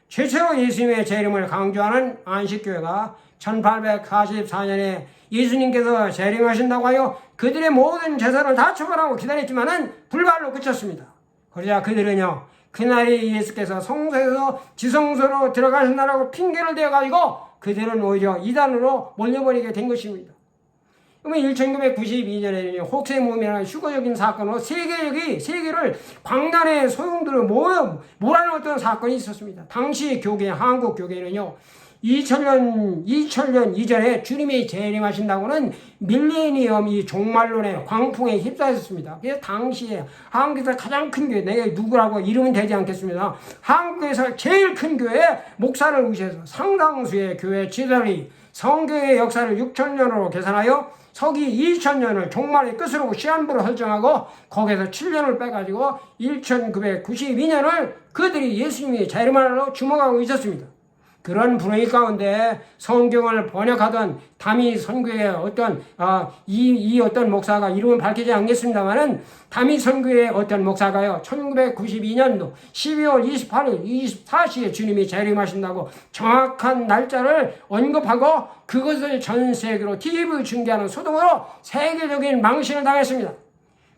최초로 예수님의 재림을 강조하는 안식교회가 1844년에 예수님께서 재림하신다고 하여 그들의 모든 제사를 다 처벌하고 기다렸지만은 불발로 그쳤습니다. 그러자 그들은요, 그날이 예수께서 성소에서 지성소로 들어가신다라고 핑계를 대어가지고 그들은 오히려 이단으로 몰려버리게 된 것입니다. 그러면 1992년에는 혹세무민이라는 휴거적인 사건으로 세계를 광란의 소용돌이로 몰아넣었던 사건이 있었습니다. 당시 교계, 한국 교계는요, 2000년 이전에 주님이 재림하신다고는 밀레니엄 이 종말론의 광풍에 휩싸였습니다. 그래서 당시에 한국에서 가장 큰 교회, 내가 누구라고 이름은 되지 않겠습니다. 한국에서 제일 큰 교회 목사를 의시해서 상당수의 교회 지도자들이 성교의 역사를 6000년으로 계산하여 서기 2000년을 종말의 끝으로 시한부로 설정하고 거기에서 7년을 빼가지고 1992년을 그들이 예수님이 재림하러 주목하고 있었습니다. 그런 분위기 가운데 성경을 번역하던 다미 선교의 어떤 어떤 목사가 이름은 밝히지 않겠습니다만은 다미 선교의 어떤 목사가요 1992년도 12월 28일 24시에 주님이 재림하신다고 정확한 날짜를 언급하고 그것을 전 세계로 TV 중계하는 소동으로 세계적인 망신을 당했습니다.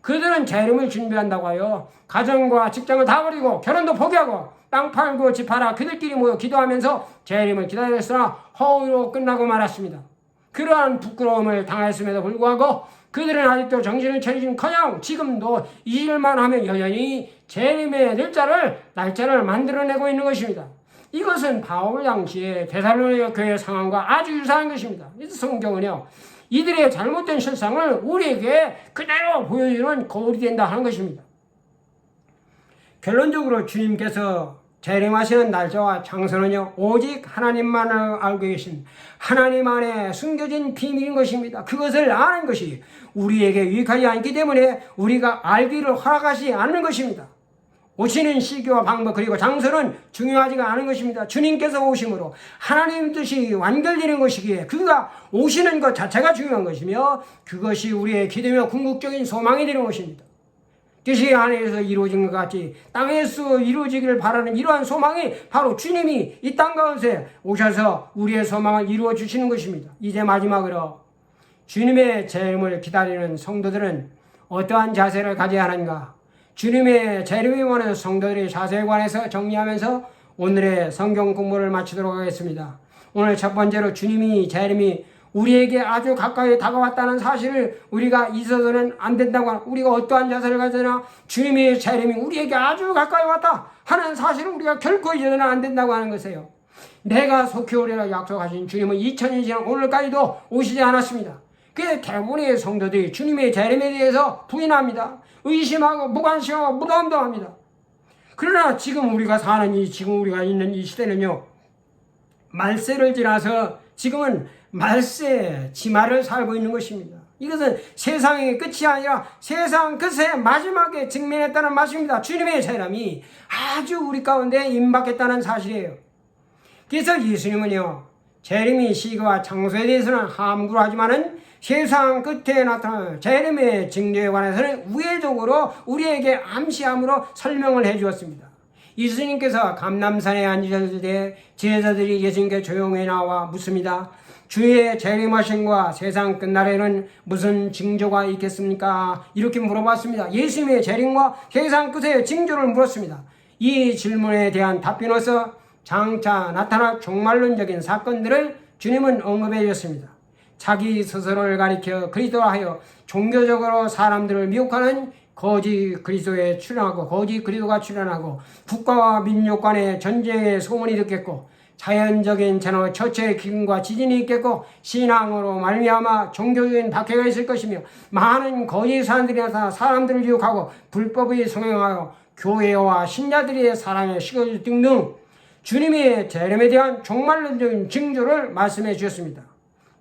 그들은 재림을 준비한다고 하여 가정과 직장을 다 버리고 결혼도 포기하고 땅 팔고 집 팔아 그들끼리 모여 기도하면서 재림을 기다렸으나 허우로 끝나고 말았습니다. 그러한 부끄러움을 당했음에도 불구하고 그들은 아직도 정신을 차리긴커녕 지금도 잊을만 하면 여전히 재림의 날짜를 만들어내고 있는 것입니다. 이것은 바울 당시의 데살로니가 교회 상황과 아주 유사한 것입니다. 성경은요, 이들의 잘못된 실상을 우리에게 그대로 보여주는 거울이 된다 하는 것입니다. 결론적으로 주님께서 재림하시는 날짜와 장소는요, 오직 하나님만 알고 계신 하나님 안에 숨겨진 비밀인 것입니다. 그것을 아는 것이 우리에게 유익하지 않기 때문에 우리가 알기를 허락하지 않는 것입니다. 오시는 시기와 방법 그리고 장소는 중요하지가 않은 것입니다. 주님께서 오심으로 하나님 뜻이 완결되는 것이기에 그가 오시는 것 자체가 중요한 것이며 그것이 우리의 기대며 궁극적인 소망이 되는 것입니다. 뜻이 하늘에서 이루어진 것 같이 땅에서 이루어지기를 바라는 이러한 소망이 바로 주님이 이 땅 가운데 오셔서 우리의 소망을 이루어 주시는 것입니다. 이제 마지막으로 주님의 재림을 기다리는 성도들은 어떠한 자세를 가져야 하는가? 주님의 재림에 관해서 성도들의 자세에 관해서 정리하면서 오늘의 성경 공부를 마치도록 하겠습니다. 오늘 첫 번째로 주님이 재림이 우리에게 아주 가까이 다가왔다는 사실을 우리가 잊어서는 안 된다고, 우리가 어떠한 자세를 가져나 주님의 재림이 우리에게 아주 가까이 왔다 하는 사실을 우리가 결코 잊어서는 안 된다고 하는 것이에요. 내가 속히 오리라 약속하신 주님은 2000년이 지난 오늘까지도 오시지 않았습니다. 그래서 대부분의 성도들이 주님의 재림에 대해서 부인합니다. 의심하고 무관심하고 무덤덤합니다. 그러나 지금 우리가 있는 이 시대는요, 말세를 지나서 지금은 말세 지말을 살고 있는 것입니다. 이것은 세상의 끝이 아니라 세상 끝의 마지막에 직면했다는 말씀입니다. 주님의 재림이 아주 우리 가운데 임박했다는 사실이에요. 그래서 예수님은요, 재림의 시기와 장소에 대해서는 함구를 하지만은 세상 끝에 나타나는 재림의 징조에 관해서는 우회적으로 우리에게 암시함으로 설명을 해 주었습니다. 예수님께서 감람산에 앉으셨을 때 제자들이 예수님께 조용히 나와 묻습니다. 주의 재림하심과 세상 끝날에는 무슨 징조가 있겠습니까? 이렇게 물어봤습니다. 예수님의 재림과 세상 끝의 징조를 물었습니다. 이 질문에 대한 답변으로서 장차 나타날 종말론적인 사건들을 주님은 언급해 주셨습니다. 자기 스스로를 가리켜 그리스도라 하여 종교적으로 사람들을 미혹하는 거짓 그리스도에 출현하고 거짓 그리스도가 출현하고 국가와 민족 간의 전쟁의 소문이 듣겠고 자연적인 재난, 처처의 기근과 지진이 있겠고 신앙으로 말미암아 종교적인 박해가 있을 것이며 많은 거짓 사람들이 나타나 사람들을 유혹하고 불법을 성행하여 교회와 신자들의 사랑에 식어질 등등 주님의 재림에 대한 종말론적인 징조를 말씀해 주셨습니다.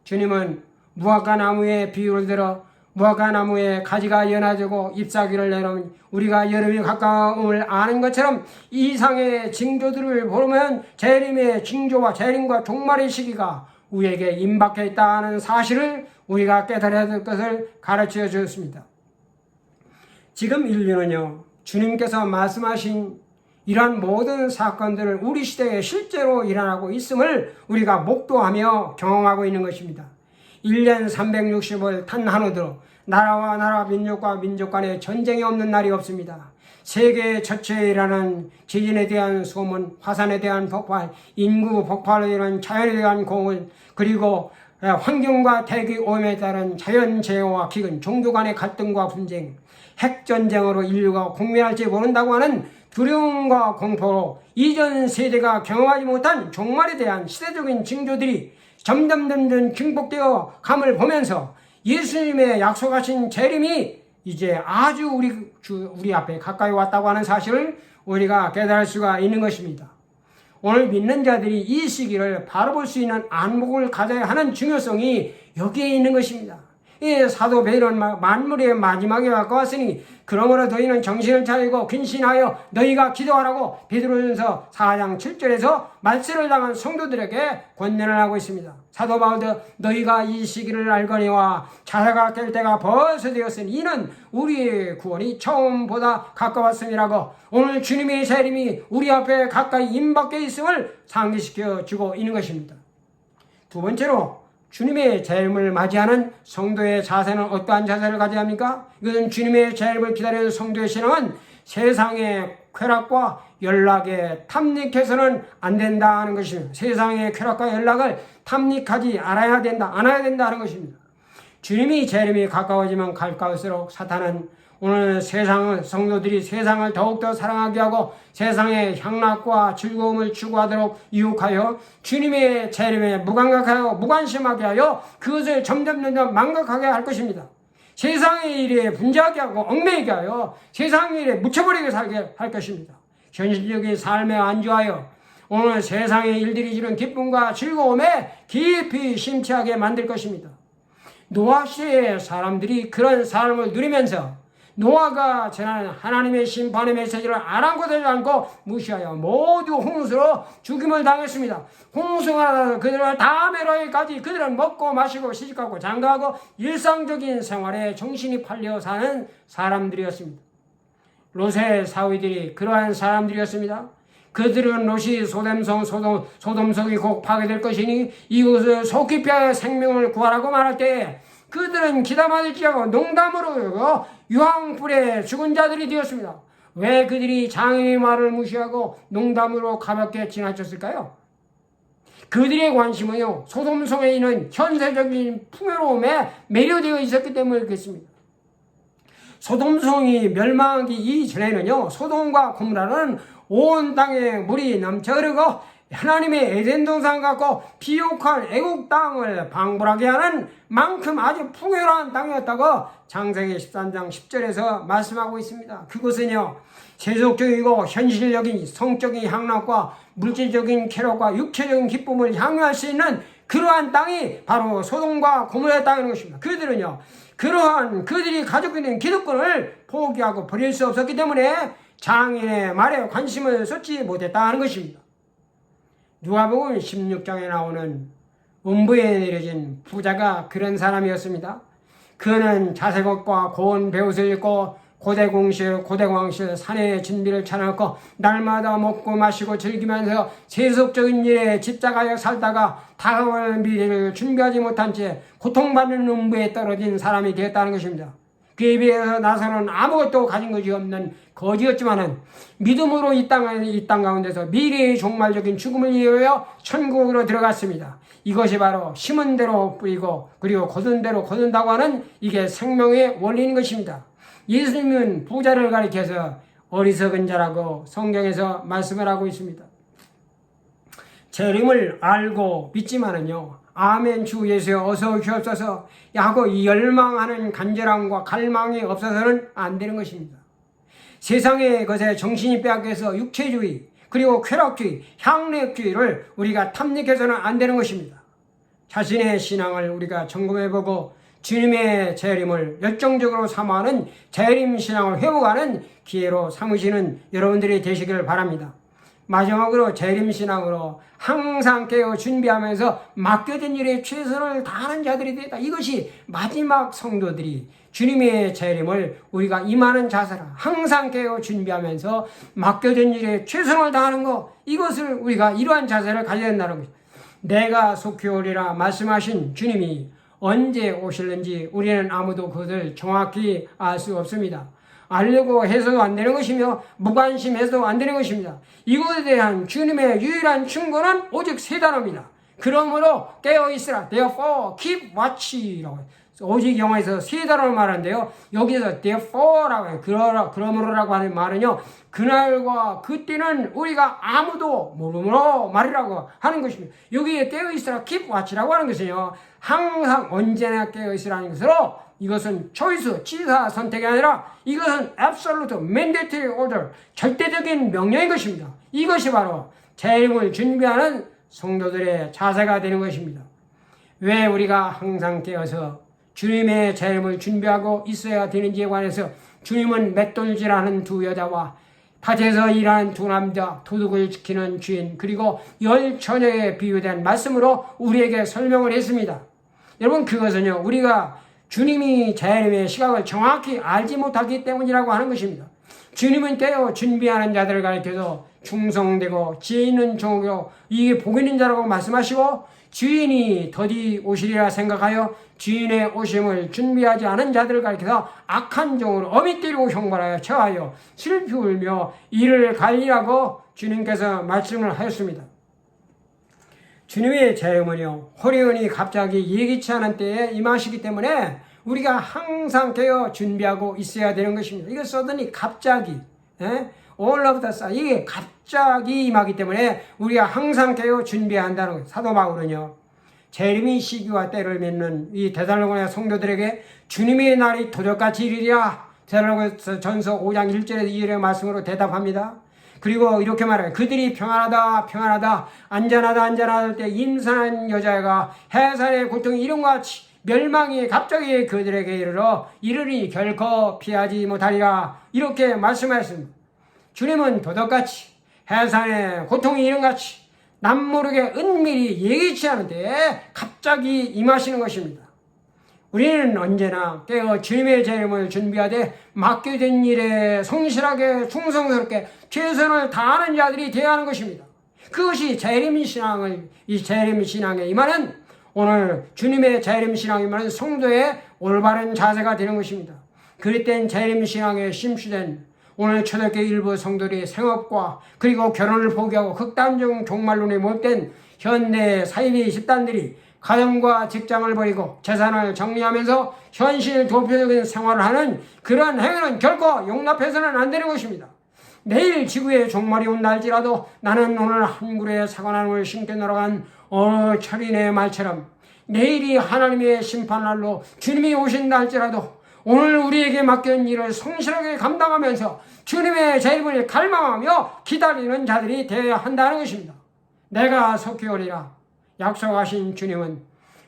주님은 무화과 나무의 비유를 들어 무화과 나무의 가지가 연해지고 잎사귀를 내놓으면 우리가 여름이 가까움을 아는 것처럼 이상의 징조들을 보면 재림의 징조와 재림과 종말의 시기가 우리에게 임박해 있다는 사실을 우리가 깨달아야 될 것을 가르쳐 주었습니다. 지금 인류는요, 주님께서 말씀하신 이러한 모든 사건들을 우리 시대에 실제로 일어나고 있음을 우리가 목도하며 경험하고 있는 것입니다. 1년 360을 단 한 호도 나라와 나라, 민족과 민족 간에 전쟁이 없는 날이 없습니다. 세계 전체에 일어나는 지진에 대한 소문, 화산에 대한 폭발, 인구 폭발로 인한 자연에 대한 공을, 그리고 환경과 대기 오염에 따른 자연재해와 기근, 종교 간의 갈등과 분쟁, 핵전쟁으로 인류가 공멸할지 모른다고 하는 두려움과 공포로 이전 세대가 경험하지 못한 종말에 대한 시대적인 징조들이 점점 증폭되어 감을 보면서 예수님의 약속하신 재림이 이제 아주 우리 앞에 가까이 왔다고 하는 사실을 우리가 깨달을 수가 있는 것입니다. 오늘 믿는 자들이 이 시기를 바라볼 수 있는 안목을 가져야 하는 중요성이 여기에 있는 것입니다. 이 사도 베드로는 만물의 마지막에 가까웠으니 그러므로 너희는 정신을 차리고 근신하여 너희가 기도하라고 베드로전서 4장 7절에서 말세를 당한 성도들에게 권면을 하고 있습니다. 사도 바울도 너희가 이 시기를 알거니와 자다가 깰 때가 벌써 되었으니 이는 우리의 구원이 처음보다 가까웠음이라고 오늘 주님의 재림이 우리 앞에 가까이 임박해 있음을 상기시켜 주고 있는 것입니다. 두 번째로 주님의 재림을 맞이하는 성도의 자세는 어떠한 자세를 가져야 합니까? 이것은 주님의 재림을 기다리는 성도의 신앙은 세상의 쾌락과 연락에 탐닉해서는 안 된다는 것입니다. 세상의 쾌락과 연락을 탐닉하지 않아야 된다는 것입니다. 주님이 재림이 가까워지면 가까울수록 사탄은 오늘 성도들이 세상을 더욱더 사랑하게 하고 세상의 향락과 즐거움을 추구하도록 유혹하여 주님의 재림에 무감각하여 무관심하게 하여 그것을 점점 망각하게 할 것입니다. 세상의 일에 분주하게 하고 얽매이게 하여 세상의 일에 묻혀버리게 살게 할 것입니다. 현실적인 삶에 안주하여 오늘 세상의 일들이 주는 기쁨과 즐거움에 깊이 심취하게 만들 것입니다. 노아 시대의 사람들이 그런 삶을 누리면서 노아가 전하는 하나님의 심판의 메시지를 아랑곳하지 않고 무시하여 모두 홍수로 죽임을 당했습니다. 홍수가 나서 그들은 다 메로이까지 그들은 먹고 마시고 시집가고 장가하고 일상적인 생활에 정신이 팔려 사는 사람들이었습니다. 롯의 사위들이 그러한 사람들이었습니다. 그들은 롯이 소돔성이 곧 파괴될 것이니 이곳을 속히 피하여 생명을 구하라고 말할 때 그들은 기담아듣지 않고 농담으로 유황불에 죽은 자들이 되었습니다. 왜 그들이 장인의 말을 무시하고 농담으로 가볍게 지나쳤을까요? 그들의 관심은요, 소돔성에 있는 현세적인 풍요로움에 매료되어 있었기 때문에 그렇습니다. 소돔성이 멸망하기 이전에는요, 소돔과 고모라는 온 땅에 물이 넘쳐 흐르고 하나님의 에덴 동산 같고 비옥한 애국 땅을 방불하게 하는 만큼 아주 풍요로운 땅이었다고 창세기 13장 10절에서 말씀하고 있습니다. 그것은요, 세속적이고 현실적인 성적인 향락과 물질적인 쾌락과 육체적인 기쁨을 향유할 수 있는 그러한 땅이 바로 소돔과 고모라의 땅이라는 것입니다. 그들은요, 그러한 그들이 가지고 있는 기득권을 포기하고 버릴 수 없었기 때문에 장인의 말에 관심을 쏟지 못했다는 것입니다. 누가복음 16장에 나오는 음부에 내려진 부자가 그런 사람이었습니다. 그는 자색옷과 고운 베옷을 입고 고대공실 산의 진비를 차려놓고 날마다 먹고 마시고 즐기면서 세속적인 일에 집착하여 살다가 다가올 미래를 준비하지 못한 채 고통받는 음부에 떨어진 사람이 되었다는 것입니다. 그에 비해서 나서는 아무것도 가진 것이 없는 거지였지만은 믿음으로 이 땅 가운데서 미래의 종말적인 죽음을 이루어 천국으로 들어갔습니다. 이것이 바로 심은 대로 뿌리고 그리고 거둔 대로 거둔다고 하는 이게 생명의 원리인 것입니다. 예수님은 부자를 가리켜서 어리석은 자라고 성경에서 말씀을 하고 있습니다. 재림을 알고 믿지만은요, 아멘 주 예수여 어서 오시옵소서 하고 열망하는 간절함과 갈망이 없어서는 안 되는 것입니다. 세상의 것에 정신이 빼앗겨서 육체주의 그리고 쾌락주의, 향락주의를 우리가 탐닉해서는 안 되는 것입니다. 자신의 신앙을 우리가 점검해보고 주님의 재림을 열정적으로 사모하는 재림신앙을 회복하는 기회로 삼으시는 여러분들이 되시길 바랍니다. 마지막으로 재림신앙으로 항상 깨어 준비하면서 맡겨진 일에 최선을 다하는 자들이 되다. 이것이 마지막 성도들이 주님의 재림을 우리가 임하는 자세라 항상 깨어 준비하면서 맡겨진 일에 최선을 다하는 것, 이것을 우리가 이러한 자세를 가져야 된다는 것입니다. 내가 속히 오리라 말씀하신 주님이 언제 오실는지 우리는 아무도 그것을 정확히 알 수 없습니다. 알려고 해서도 안 되는 것이며 무관심해서도 안 되는 것입니다. 이것에 대한 주님의 유일한 충고는 오직 세 단어입니다. 그러므로 깨어있으라. Therefore keep watch라고 해요. 오직 영어에서 세 단어를 말하는데요. 여기서 therefore라고 해요. 그러므로라고 하는 말은요, 그날과 그때는 우리가 아무도 모르므로 말이라고 하는 것입니다. 여기에 깨어있으라 keep watch라고 하는 것은요, 항상 언제나 깨어있으라는 것으로, 이것은 초이스, 지사 선택이 아니라 이것은 absolute mandatory order, 절대적인 명령인 것입니다. 이것이 바로 재림을 준비하는 성도들의 자세가 되는 것입니다. 왜 우리가 항상 깨어서 주님의 재림을 준비하고 있어야 되는지에 관해서 주님은 맷돌질하는 두 여자와 밭에서 일하는 두 남자, 도둑을 지키는 주인, 그리고 10 처녀에 비유된 말씀으로 우리에게 설명을 했습니다. 여러분, 그것은요, 우리가 주님이 재림의 시각을 정확히 알지 못하기 때문이라고 하는 것입니다. 주님은 깨어 준비하는 자들을 가리켜서 충성되고 지혜 있는 종으로 이게 복 있는 자라고 말씀하시고, 주인이 더디 오시리라 생각하여 주인의 오심을 준비하지 않은 자들을 가리켜서 악한 종으로 어미 때리고 형벌하여 처하여 슬피 울며 이를 갈리라고 주님께서 말씀을 하였습니다. 주님의 재림은요, 호련히 갑자기 예기치 않은 때에 임하시기 때문에 우리가 항상 깨어 준비하고 있어야 되는 것입니다. 이거 써더니 갑자기, all of the sudden, 이게 갑자기 임하기 때문에 우리가 항상 깨어 준비해야 한다는 거예요. 사도 바울은요, 재림의 시기와 때를 맺는 이 데살로니가 성도들에게 주님의 날이 도적같이 이르리라, 데살로니가전서 5장 1절에서 2절의 말씀으로 대답합니다. 그리고 이렇게 말해요. 그들이 평안하다 평안하다 안전하다 안전하다 할 때 임산한 여자가 해산의 고통이 이름과 같이 멸망이 갑자기 그들에게 이르니 결코 피하지 못하리라, 이렇게 말씀하였습니다. 주님은 도덕같이 해산의 고통이 이름같이 남모르게 은밀히 예기치 않은데 갑자기 임하시는 것입니다. 우리는 언제나 깨어 주님의 재림을 준비하되 맡겨진 일에 성실하게 충성스럽게 최선을 다하는 자들이 되어야 하는 것입니다. 그것이 이 재림신앙에 임하는, 오늘 주님의 재림신앙에 임하는 성도의 올바른 자세가 되는 것입니다. 그릇된 재림신앙에 심취된 오늘 초대교회 일부 성도들의 생업과 그리고 결혼을 포기하고 극단적 종말론에 못된 현대 사이비 집단들이 가정과 직장을 버리고 재산을 정리하면서 현실 도표적인 생활을 하는 그러한 행위는 결코 용납해서는 안 되는 것입니다. 내일 지구에 종말이 온날지라도 나는 오늘 한 그루의 사과나무를 심겨 날아간 어느 철인의 말처럼 내일이 하나님의 심판날로 주님이 오신다 할지라도 오늘 우리에게 맡긴 일을 성실하게 감당하면서 주님의 재림을 갈망하며 기다리는 자들이 되어야 한다는 것입니다. 내가 속히 오리라 약속하신 주님은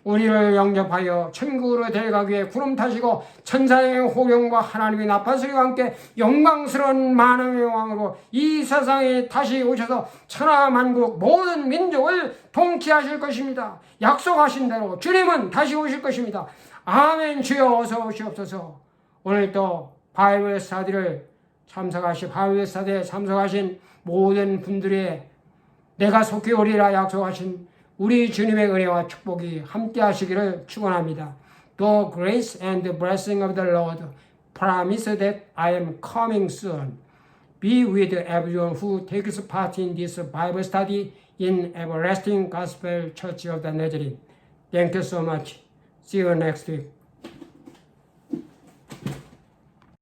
우리를 영접하여 천국으로 데려가기 위해 구름 타시고 천사의 호령과 하나님의 나팔소리와 함께 영광스러운 만왕의 왕으로 이 세상에 다시 오셔서 천하만국 모든 민족을 통치하실 것입니다. 약속하신 대로 주님은 다시 오실 것입니다. 아멘. 주여 어서 오시옵소서. 오늘 또 바이블 스터디에 참석하신 모든 분들의 내가 속히 오리라 약속하신 우리 주님의 은혜와 축복이 함께 하시기를 축원합니다. The grace and the blessing of the Lord promise that I am coming soon. Be with everyone who takes part in this Bible study in Everlasting Gospel Church of the Nazarene. Thank you so much. See you next week.